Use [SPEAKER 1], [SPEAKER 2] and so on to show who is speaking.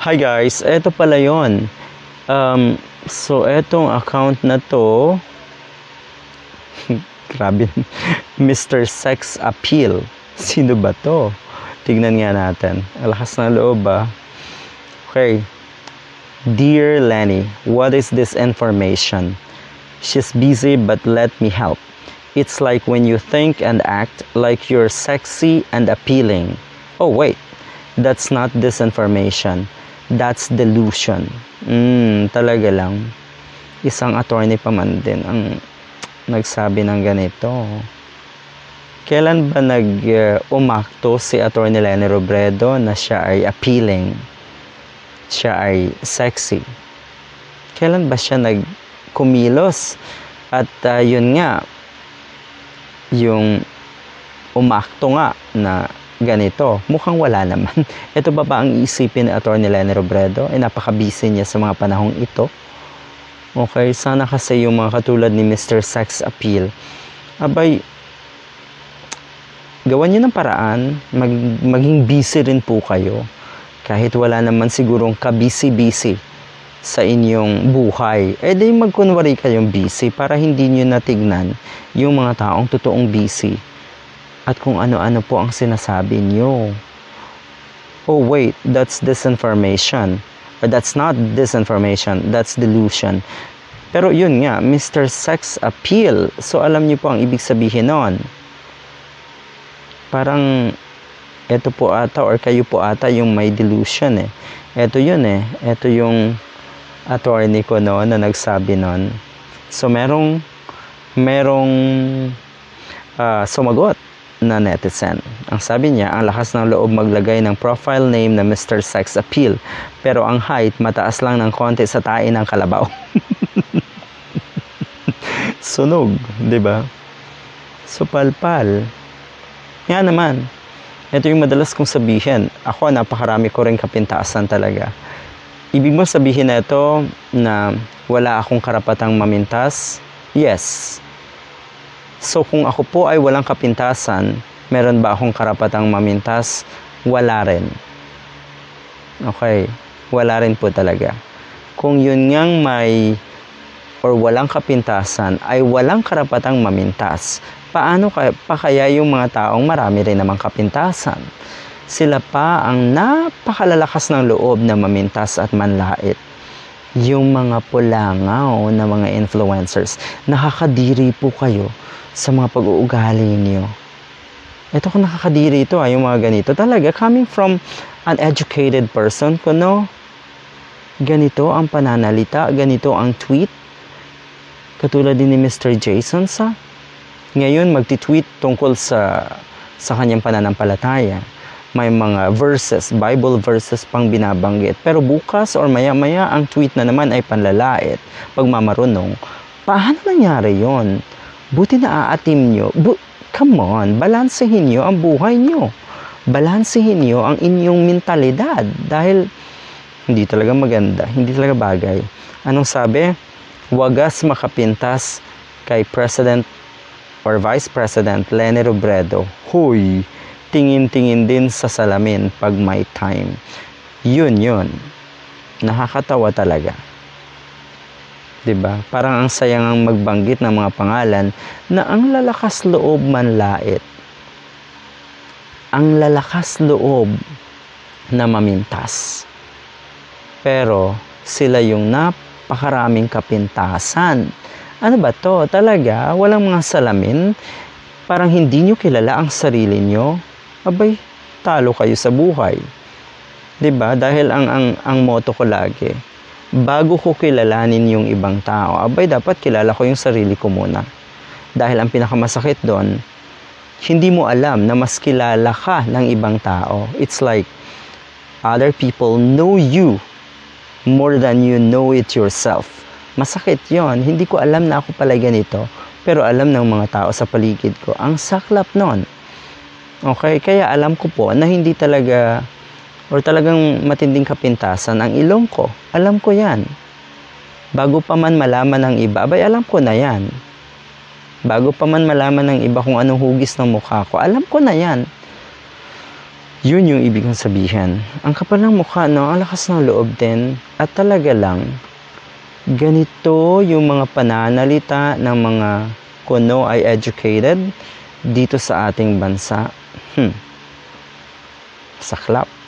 [SPEAKER 1] Hi guys, eto pala yon. So etong account na to, grabe, Mr. Sex Appeal. Sino ba to? Tignan nga natin. Alakas ng loob ba? Okay. Dear Lenny, what is this information? She's busy but let me help. It's like when you think and act like you're sexy and appealing. Oh wait, that's not disinformation. That's delusion. Talaga lang. Isang attorney pa man din ang nagsabi ng ganito. Kailan ba umakto si Attorney Leni Robredo na siya ay appealing? Siya ay sexy? Kailan ba siya kumilos? At yun nga, yung umakto nga na ganito, mukhang wala naman. Ito ba ang iisipin ni Atty. Leni Robredo? Napaka-busy niya sa mga panahong ito. Okay, sana kasi yung mga katulad ni Mr. Sex Appeal, abay, gawan niyo ng paraan, maging busy rin po kayo. Kahit wala naman sigurong ka-busy-busy sa inyong buhay, di magkunwari kayong busy para hindi niyo natignan yung mga taong totoong busy at kung ano-ano po ang sinasabi niyo. Oh wait, that's disinformation. That's not disinformation, that's delusion. Pero yun nga, Mr. Sex Appeal. So alam niyo po ang ibig sabihin nun. Parang eto po ata or kayo po ata yung may delusion . Eto yun . Eto yung attorney ko noon na nagsabi noon. So merong sumagot na netizen. Ang sabi niya, ang lakas ng loob maglagay ng profile name na Mr. Sex Appeal, pero ang height mataas lang ng konti sa tae ng kalabaw. Sunog, di ba? So palpal. Nga naman, ito yung madalas kong sabihin. Ako, napakarami ko rin kapintasan talaga. Ibig mo sabihin na ito na wala akong karapatang mamintas? Yes. So kung ako po ay walang kapintasan, meron ba akong karapatang mamintas? Wala rin. Okay, wala rin po talaga. Kung yun ngang may or walang kapintasan ay walang karapatang mamintas, paano pa kaya yung mga taong marami rin namang kapintasan? Sila pa ang napakalalakas ng loob na mamintas at manlait. Yung mga pulangaw na mga influencers, nakakadiri po kayo sa mga pag-uugali niyo. Ito kung nakakadiri ito, yung mga ganito. Talaga, coming from an educated person, kuno, ganito ang pananalita, ganito ang tweet. Katulad din ni Mr. Jason sa ngayon magti-tweet tungkol sa kanyang pananampalataya. May mga verses, Bible verses pang binabanggit. Pero bukas or maya-maya ang tweet na naman ay panlalait, pagmamarunong. Paano nangyari yon? Buti na aatim nyo. Come on, balansehin nyo ang buhay nyo. Balansehin nyo ang inyong mentalidad. Dahil hindi talaga maganda, hindi talaga bagay. Anong sabi? Wagas makapintas kay President or Vice President Leni Robredo. Huy, tingin-tingin din sa salamin pag may time. Yun. Nakakatawa talaga. 'Di ba? Parang ang sayang ang magbanggit ng mga pangalan na ang lalakas loob manlait. Ang lalakas loob na mamintas. Pero sila yung napakaraming kapintasan. Ano ba to? Talaga? Walang mga salamin? Parang hindi nyo kilala ang sarili nyo? Abay, talo kayo sa buhay. 'Di ba? Dahil ang motto ko lagi, bago ko kilalanin yung ibang tao, abay dapat kilala ko yung sarili ko muna. Dahil ang pinakamasakit doon, hindi mo alam na mas kilala ka ng ibang tao. It's like other people know you more than you know it yourself. Masakit yon. Hindi ko alam na ako pala ganito, pero alam ng mga tao sa paligid ko. Ang saklap nun. Okay, kaya alam ko po na hindi talaga or talagang matinding kapintasan ang ilong ko. Alam ko yan. Bago pa man malaman ng iba, abay alam ko na yan. Bago pa man malaman ng iba kung anong hugis ng mukha ko, alam ko na yan. Yun yung ibig kong sabihin. Ang kapal ng mukha, no? Ang lakas ng loob din. At talaga lang, ganito yung mga pananalita ng mga kuno ay educated dito sa ating bansa. Saklap.